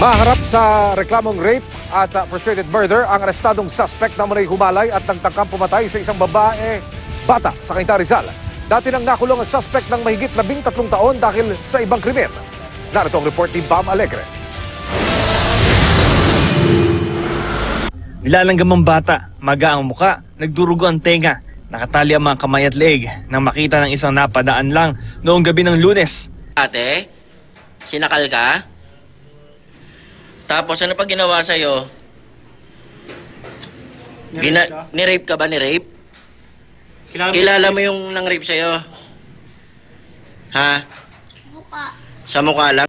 Maharap sa reklamong rape at frustrated murder ang arestadong suspect na muna'y humalay at nagtangkang pumatay sa isang bata sa Cainta, Rizal. Dati nang nakulong ang suspect ng mahigit 13 taon dahil sa ibang krimen. Narito ang report ni Bam Alegre. Nilalanggam ang bata, maga ang muka, nagdurugo ang tenga, nakatali ang mga kamay at leeg nang makita ng isang napadaan lang noong gabi ng Lunes. Ate, sinakal ka? Tapos ano pa ginawa sa'yo? Ni-rape ka ba? Ni-rape? Kilala mo yung nang-rape sa'yo? Ha? Mukha. Sa mukha lang?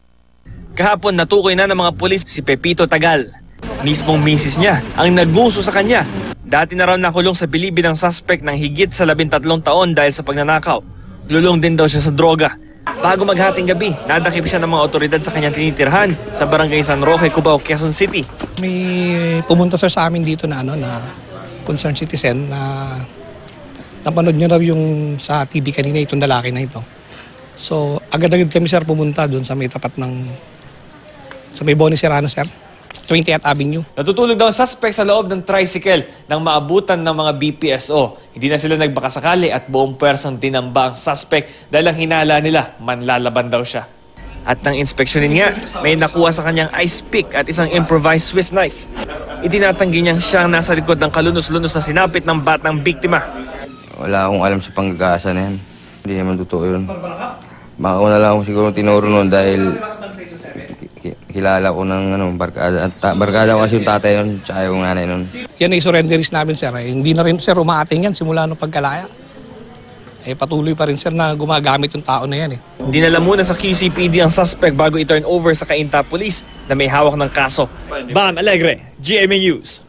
Kahapon natukoy na ng mga pulis si Pepito Tagal. Mismong misis niya ang nagnguso sa kanya. Dati na raw nakulong sa bilibid ng suspect ng higit sa 13 taon dahil sa pagnanakaw. Lulong din daw siya sa droga. Bago maghating gabi, nadakip siya ng mga otoridad sa kanyang tinitirhan sa barangay San Roque, Cubao, Quezon City. May pumunta sir sa amin dito na concerned citizen na napanood niya raw yung sa TV kanina itong lalaki na ito. So agad-agad kami sir pumunta doon sa may tapat sa may Boni Serrano sir, 20th Avenue. Natutulog daw ang suspect sa loob ng tricycle nang maabutan ng mga BPSO. Hindi na sila nagbakasakali at buong pwersang dinamba ang suspect dahil ang hinala nila manlalaban daw siya. At nang inspeksyonin nga, may nakuha sa kanyang ice pick at isang improvised Swiss knife. Itinatanggi niyang siyang nasa likod ng kalunos-lunos na sinapit ng batang biktima. Wala akong alam sa panggagasa na yan. Hindi naman totoo yun. Baka ko na lang akong siguro tinuro nun dahil kilala ko ng barkada. Barkada ko kasi yung tatay nun, tsaka yung nanay nun. Yan ay surrenderies namin sir. Hindi na rin sir umaating yan simula nung pagkalaya. Patuloy pa rin sir na gumagamit yung tao na yan. Dinala muna sa QCPD ang suspect bago i-turn over sa Cainta Police na may hawak ng kaso. Bam Alegre, GMA News.